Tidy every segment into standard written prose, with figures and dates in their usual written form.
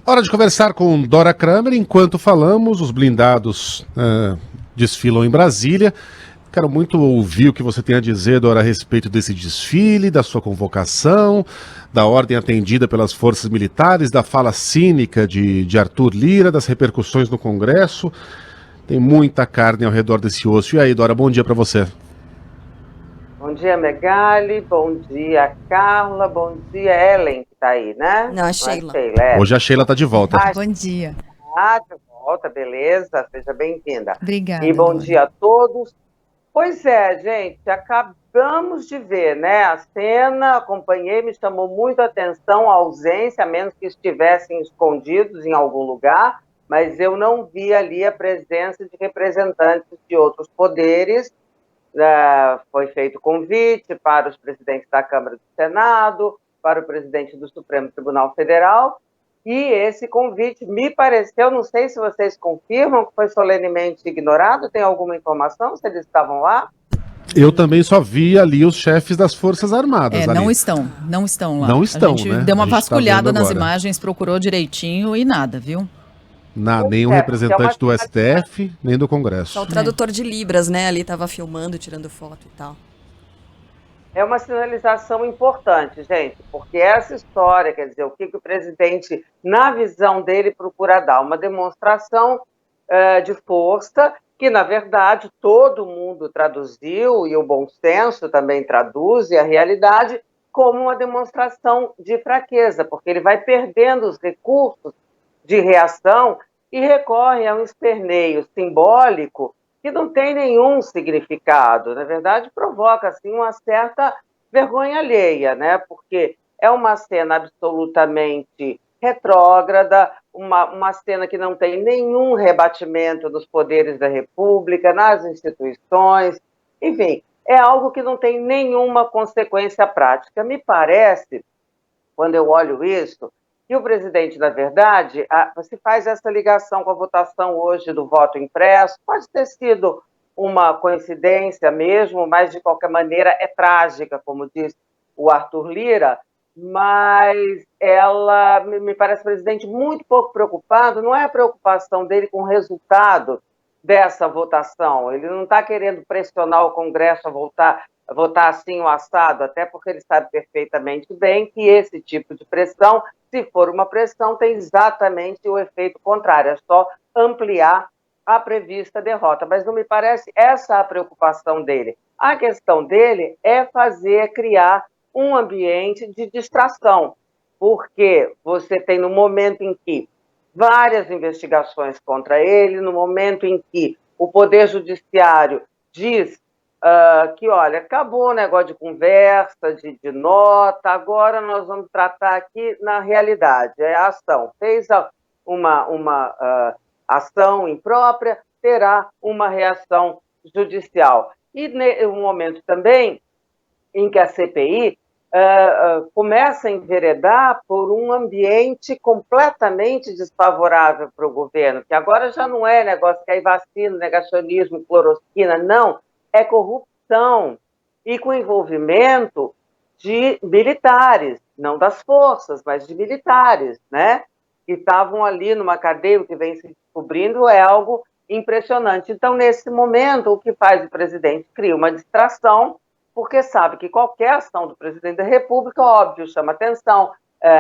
Hora de conversar com Dora Kramer. Enquanto falamos, os blindados desfilam em Brasília. Quero muito ouvir o que você tem a dizer, Dora, a respeito desse desfile, da sua convocação, da ordem atendida pelas forças militares, da fala cínica de Arthur Lira, das repercussões no Congresso. Tem muita carne ao redor desse osso. E aí, Dora, bom dia para você. Bom dia, Megali. Bom dia, Carla. Bom dia, Ellen, que tá aí, né? Não, a Sheila. Hoje a Sheila tá de volta. Bom dia. De volta, beleza? Seja bem-vinda. Obrigada. E bom Dora. dia a todos. Pois é, gente, acabamos de ver, né? A cena, acompanhei, me chamou muito a atenção a ausência, a menos que estivessem escondidos em algum lugar, mas eu não vi ali a presença de representantes de outros poderes. Foi feito convite para os presidentes da Câmara e do Senado, para o presidente do Supremo Tribunal Federal, e esse convite me pareceu, não sei se vocês confirmam, que foi solenemente ignorado. Tem alguma informação se eles estavam lá? Eu também só vi ali os chefes das Forças Armadas. Não estão lá. Não estão, a gente né? deu uma vasculhada tá nas imagens, procurou direitinho e nada, viu? Nenhum representante do STF, nem do Congresso. Só o tradutor de Libras, né? Ali estava filmando, tirando foto e tal. É uma sinalização importante, gente, porque essa história, quer dizer, o que o presidente, na visão dele, procura dar? Uma demonstração de força que, na verdade, todo mundo traduziu, e o bom senso também traduz, e a realidade, como uma demonstração de fraqueza, porque ele vai perdendo os recursos de reação e recorre a um esperneio simbólico que não tem nenhum significado. Na verdade, provoca assim, uma certa vergonha alheia, né? Porque é uma cena absolutamente retrógrada, uma cena que não tem nenhum rebatimento dos poderes da República, nas instituições, enfim, é algo que não tem nenhuma consequência prática. Me parece, quando eu olho isso, e o presidente, na verdade, você faz essa ligação com a votação hoje do voto impresso, pode ter sido uma coincidência mesmo, mas de qualquer maneira é trágica, como disse o Arthur Lira, mas ela me parece, presidente, muito pouco preocupado, não é a preocupação dele com o resultado dessa votação, ele não está querendo pressionar o Congresso a votar assim o assado, até porque ele sabe perfeitamente bem que esse tipo de pressão, se for uma pressão, tem exatamente o efeito contrário, é só ampliar a prevista derrota. Mas não me parece essa a preocupação dele. A questão dele é criar um ambiente de distração, porque você tem no momento em que várias investigações contra ele, no momento em que o Poder Judiciário diz que, olha, acabou o negócio de conversa, de nota, agora nós vamos tratar aqui na realidade, é a ação. Fez uma ação imprópria, terá uma reação judicial. E um momento também em que a CPI começa a enveredar por um ambiente completamente desfavorável para o governo, que agora já não é negócio que é vacina, negacionismo, cloroquina, não, é corrupção, e com envolvimento de militares, não das forças, mas de militares, né? Que estavam ali numa cadeia, o que vem se descobrindo é algo impressionante. Então, nesse momento, o que faz o presidente? Cria uma distração, porque sabe que qualquer ação do presidente da República, óbvio, chama atenção,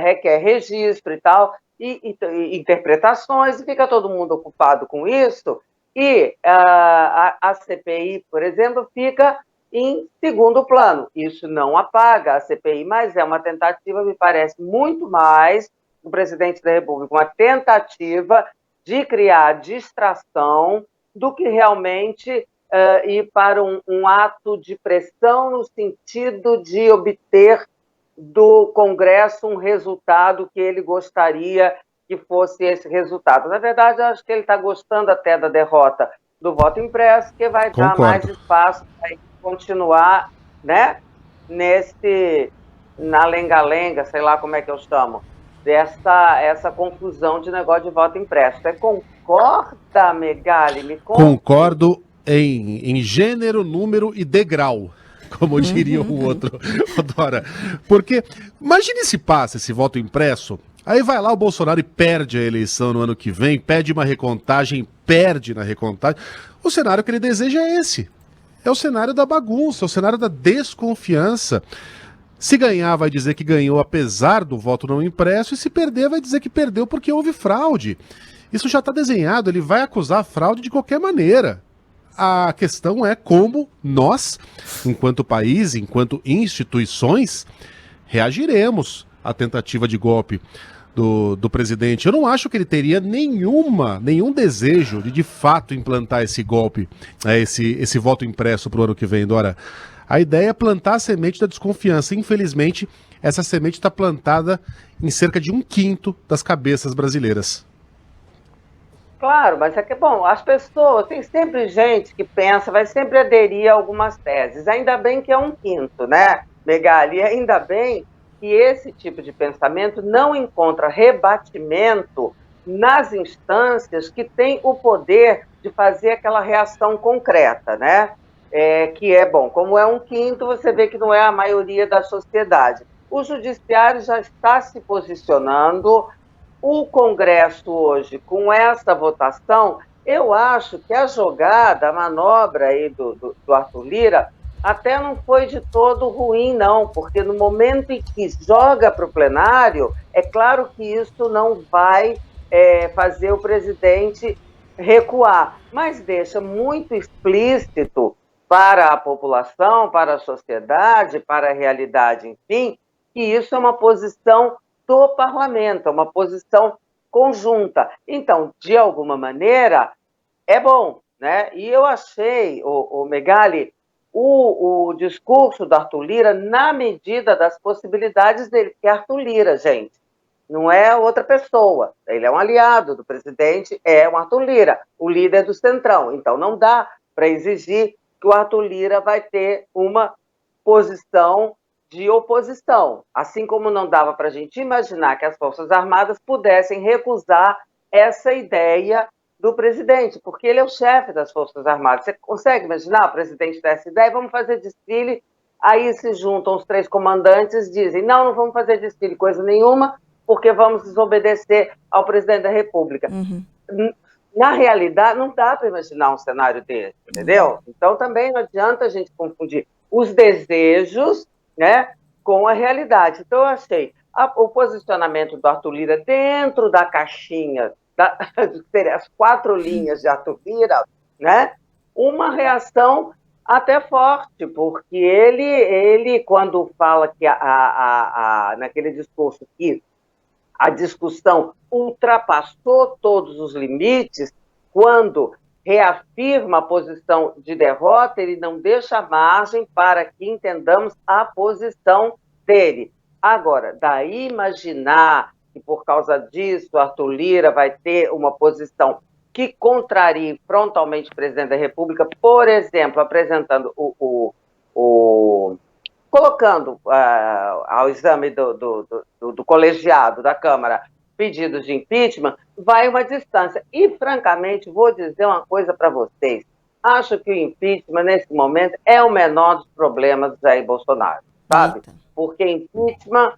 requer registro e tal, e interpretações, e fica todo mundo ocupado com isso, e a CPI, por exemplo, fica em segundo plano. Isso não apaga a CPI, mas é uma tentativa, me parece, muito mais do presidente da República, uma tentativa de criar distração do que realmente ir para um ato de pressão no sentido de obter do Congresso um resultado que ele gostaria que fosse esse resultado. Na verdade, acho que ele está gostando até da derrota do voto impresso, que vai dar mais espaço para continuar, né, na lenga-lenga, sei lá como é que eu chamo, essa confusão de negócio de voto impresso. Você concorda, Megali? Me conta. Concordo em gênero, número e degrau, como diria o outro, Dora. Porque imagine se passa esse voto impresso Aí vai lá o Bolsonaro e perde a eleição no ano que vem, pede uma recontagem, perde na recontagem. O cenário que ele deseja é esse. É o cenário da bagunça, é o cenário da desconfiança. Se ganhar, vai dizer que ganhou apesar do voto não impresso, e se perder, vai dizer que perdeu porque houve fraude. Isso já está desenhado, ele vai acusar a fraude de qualquer maneira. A questão é como nós, enquanto país, enquanto instituições, reagiremos à tentativa de golpe do presidente. Eu não acho que ele teria nenhum desejo de fato implantar esse golpe, esse voto impresso para o ano que vem, Dora. A ideia é plantar a semente da desconfiança. Infelizmente, essa semente está plantada em cerca de 1/5 das cabeças brasileiras. Claro, mas é que, bom, as pessoas, tem sempre gente que pensa, vai sempre aderir a algumas teses. Ainda bem que é 1/5, né, Megali? Ainda bem que esse tipo de pensamento não encontra rebatimento nas instâncias que têm o poder de fazer aquela reação concreta, né? Que é bom, como é 1/5, você vê que não é a maioria da sociedade. O judiciário já está se posicionando. O Congresso hoje, com essa votação, eu acho que a jogada, a manobra aí do Arthur Lira, até não foi de todo ruim, não, porque no momento em que joga para o plenário, é claro que isso não vai fazer o presidente recuar, mas deixa muito explícito para a população, para a sociedade, para a realidade, enfim, que isso é uma posição do parlamento, é uma posição conjunta. Então, de alguma maneira, é bom, né? E eu achei, o Megali, o discurso do Arthur Lira na medida das possibilidades dele, porque Arthur Lira, gente, não é outra pessoa, ele é um aliado do presidente, é o Arthur Lira, o líder do Centrão, então não dá para exigir que o Arthur Lira vai ter uma posição de oposição, assim como não dava para a gente imaginar que as Forças Armadas pudessem recusar essa ideia do presidente, porque ele é o chefe das Forças Armadas. Você consegue imaginar o presidente dessa ideia? Vamos fazer desfile, aí se juntam os 3 comandantes, dizem, não vamos fazer desfile coisa nenhuma, porque vamos desobedecer ao presidente da República. Na realidade, não dá para imaginar um cenário desse, entendeu? Então também não adianta a gente confundir os desejos, né, com a realidade. Então, eu achei o posicionamento do Arthur Lira dentro da caixinha, as 4 linhas de Arthur Lira, né, uma reação até forte, porque ele quando fala que naquele discurso que a discussão ultrapassou todos os limites, quando reafirma a posição de derrota, ele não deixa margem para que entendamos a posição dele. Agora, daí imaginar que por causa disso Arthur Lira vai ter uma posição que contrarie frontalmente o presidente da República, por exemplo, apresentando colocando ao exame do colegiado da Câmara pedidos de impeachment, vai uma distância. E, francamente, vou dizer uma coisa para vocês. Acho que o impeachment, nesse momento, é o menor dos problemas do Jair Bolsonaro, sabe? Eita. Porque impeachment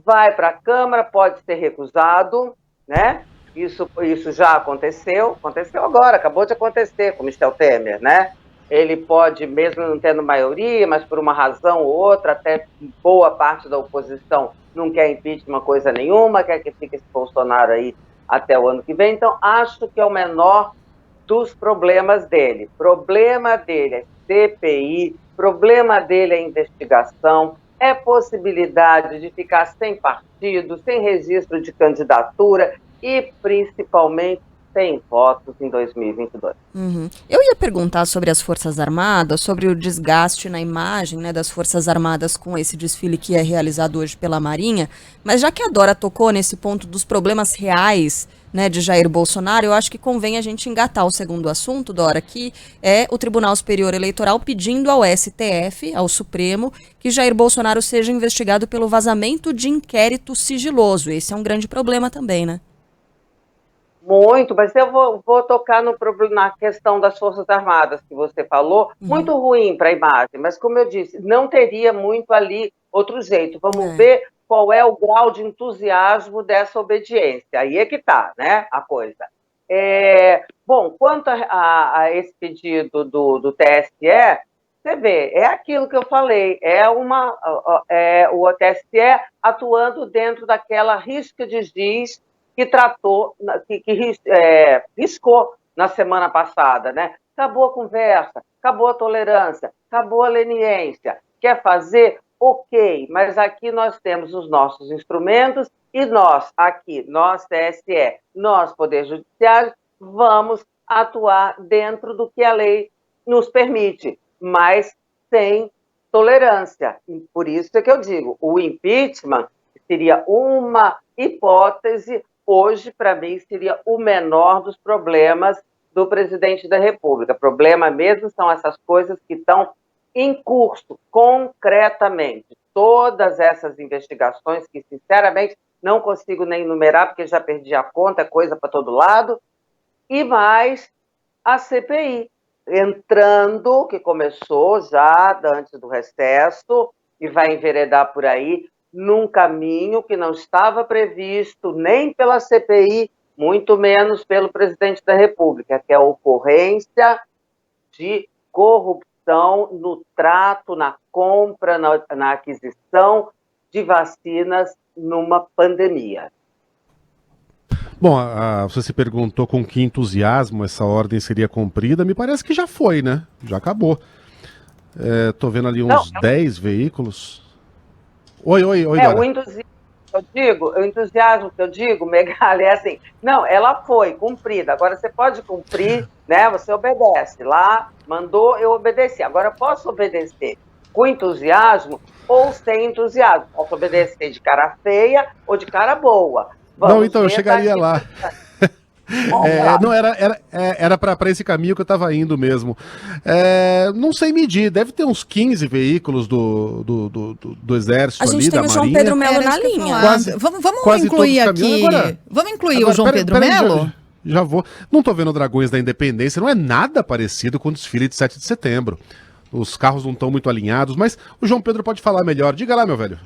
vai para a Câmara, pode ser recusado, né? Isso já aconteceu agora, acabou de acontecer com o Michel Temer, né? Ele pode, mesmo não tendo maioria, mas por uma razão ou outra, até boa parte da oposição não quer impeachment coisa nenhuma, quer que fique esse Bolsonaro aí até o ano que vem. Então, acho que é o menor dos problemas dele. Problema dele é CPI, problema dele é investigação, é possibilidade de ficar sem partido, sem registro de candidatura e, principalmente, sem votos em 2022. Eu ia perguntar sobre as Forças Armadas, sobre o desgaste na imagem, né, das Forças Armadas com esse desfile que é realizado hoje pela Marinha, mas já que a Dora tocou nesse ponto dos problemas reais, né, de Jair Bolsonaro, eu acho que convém a gente engatar o segundo assunto, Dora, que é o Tribunal Superior Eleitoral pedindo ao STF, ao Supremo, que Jair Bolsonaro seja investigado pelo vazamento de inquérito sigiloso. Esse é um grande problema também, né? Muito, mas eu vou tocar na questão das Forças Armadas que você falou, muito ruim para a imagem, mas como eu disse, não teria muito ali outro jeito. Vamos ver qual é o grau de entusiasmo dessa obediência. Aí é que está, né, a coisa. Bom, quanto a esse pedido do TSE, você vê, é aquilo que eu falei, o TSE atuando dentro daquela risca de giz que riscou na semana passada, né? Acabou a conversa, acabou a tolerância, acabou a leniência. Quer fazer? Ok, mas aqui nós temos os nossos instrumentos e nós, TSE, nós, Poder Judiciário, vamos atuar dentro do que a lei nos permite, mas sem tolerância. E por isso é que eu digo, o impeachment seria uma hipótese, hoje, para mim, seria o menor dos problemas do presidente da República. Problema mesmo são essas coisas que estão em curso, concretamente. Todas essas investigações que, sinceramente, não consigo nem enumerar, porque já perdi a conta, é coisa para todo lado, e mais a CPI, entrando, que começou já antes do recesso, e vai enveredar por aí, num caminho que não estava previsto nem pela CPI, muito menos pelo presidente da República, que é a ocorrência de corrupção no trato, na compra, na aquisição de vacinas numa pandemia. Bom, você se perguntou com que entusiasmo essa ordem seria cumprida. Me parece que já foi, né? Já acabou. Tô vendo ali uns 10 veículos. Oi, Dora. O entusiasmo que eu digo, Megali, é assim, não, ela foi cumprida, agora você pode cumprir, né, você obedece, lá, mandou, eu obedeci, agora eu posso obedecer com entusiasmo ou sem entusiasmo, posso obedecer de cara feia ou de cara boa. Não, então, eu chegaria lá. Não, era para esse caminho que eu estava indo mesmo. Não sei medir, deve ter uns 15 veículos do Exército ali, da Marinha. A gente tem o João Pedro Melo na linha. Vamos incluir aqui. Agora, vamos incluir o João Pedro Melo? Já vou. Não estou vendo Dragões da Independência, não é nada parecido com o desfile de 7 de setembro. Os carros não estão muito alinhados, mas o João Pedro pode falar melhor. Diga lá, meu velho.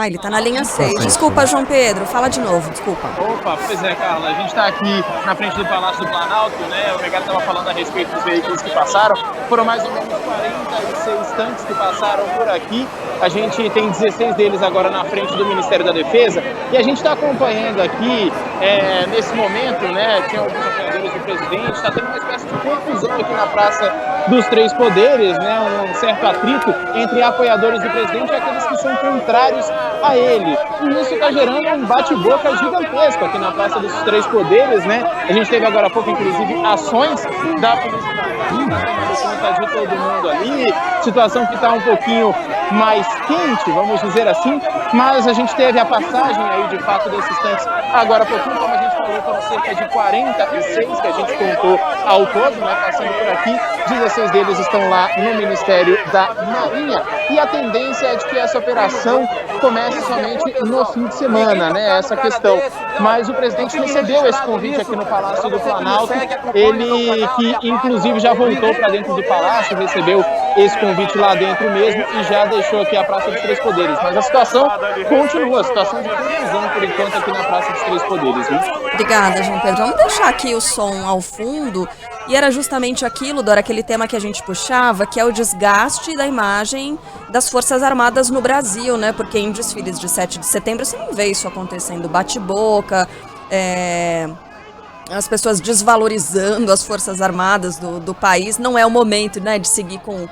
Ele tá na linha 6. Desculpa, João Pedro, fala de novo, desculpa. Opa, pois é, Carla, a gente tá aqui na frente do Palácio do Planalto, né? O Megali estava falando a respeito dos veículos que passaram. Foram mais ou menos 46 tanques que passaram por aqui. A gente tem 16 deles agora na frente do Ministério da Defesa. E a gente está acompanhando aqui, nesse momento, né? Tinha alguns apoiadores do presidente, está tendo uma espécie de confusão aqui na Praça dos Três Poderes, né? Um certo atrito entre apoiadores do presidente e aqueles que são contrários a ele. E isso está gerando um bate-boca gigantesco aqui na Praça dos Três Poderes, né? A gente teve agora há pouco, inclusive, ações da Polícia Militar, de todo mundo ali, situação que está um pouquinho mais quente, vamos dizer assim, mas a gente teve a passagem aí, de fato, desses tanques agora há pouquinho, como a gente falou, foram cerca de 46 que a gente contou ao todo, né, passando por aqui, 16 deles estão lá no Ministério da Marinha, e a tendência é de que essa operação comece somente no fim de semana, né, essa questão. Mas o presidente recebeu esse convite aqui no Palácio do Planalto, ele que inclusive já voltou para dentro do Palácio, recebeu esse convite lá dentro mesmo e já deixou aqui a Praça dos Três Poderes. Mas a situação continua, a situação de confusão por enquanto aqui na Praça dos Três Poderes, viu? Obrigada, João Pedro. Vamos deixar aqui o som ao fundo. E era justamente aquilo, Dora, aquele tema que a gente puxava, que é o desgaste da imagem das Forças Armadas no Brasil, né? Porque em desfiles de 7 de setembro você não vê isso acontecendo, bate-boca, as pessoas desvalorizando as Forças Armadas do país. Não é o momento, né, de seguir com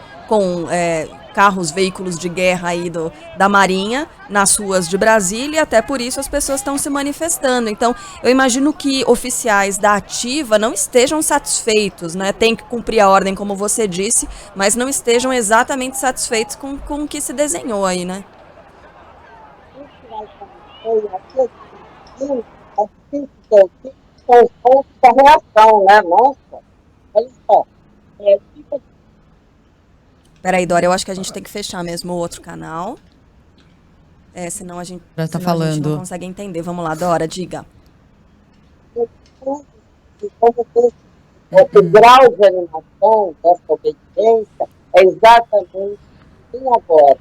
carros, veículos de guerra aí da Marinha nas ruas de Brasília, até por isso as pessoas estão se manifestando. Então, eu imagino que oficiais da ativa não estejam satisfeitos, né? Tem que cumprir a ordem, como você disse, mas não estejam exatamente satisfeitos com o que se desenhou aí, né? São os pontos da reação, né? Nossa, olha só. Peraí, Dora, eu acho que a gente tem que fechar mesmo o outro canal. Senão a gente, já tá falando. A gente não consegue entender. Vamos lá, Dora, diga. O grau de animação dessa obediência é exatamente agora.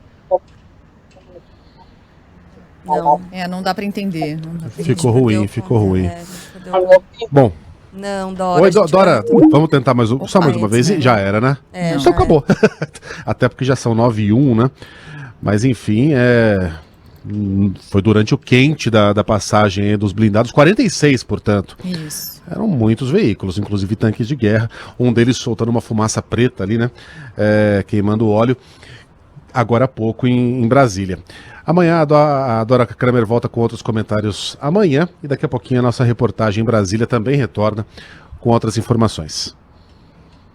Não dá para entender. Ficou ruim. Bom. Não, Dora. Oi, Dora, vamos tentar só mais uma vez e já era, né? Então acabou. Até porque já são 9h01, né? Mas enfim, foi durante o quente da passagem dos blindados, 46, portanto. Isso. Eram muitos veículos, inclusive tanques de guerra. Um deles soltando uma fumaça preta ali, né? Queimando óleo. Agora há pouco em Brasília. Amanhã a Dora Kramer volta com outros comentários amanhã e daqui a pouquinho a nossa reportagem em Brasília também retorna com outras informações.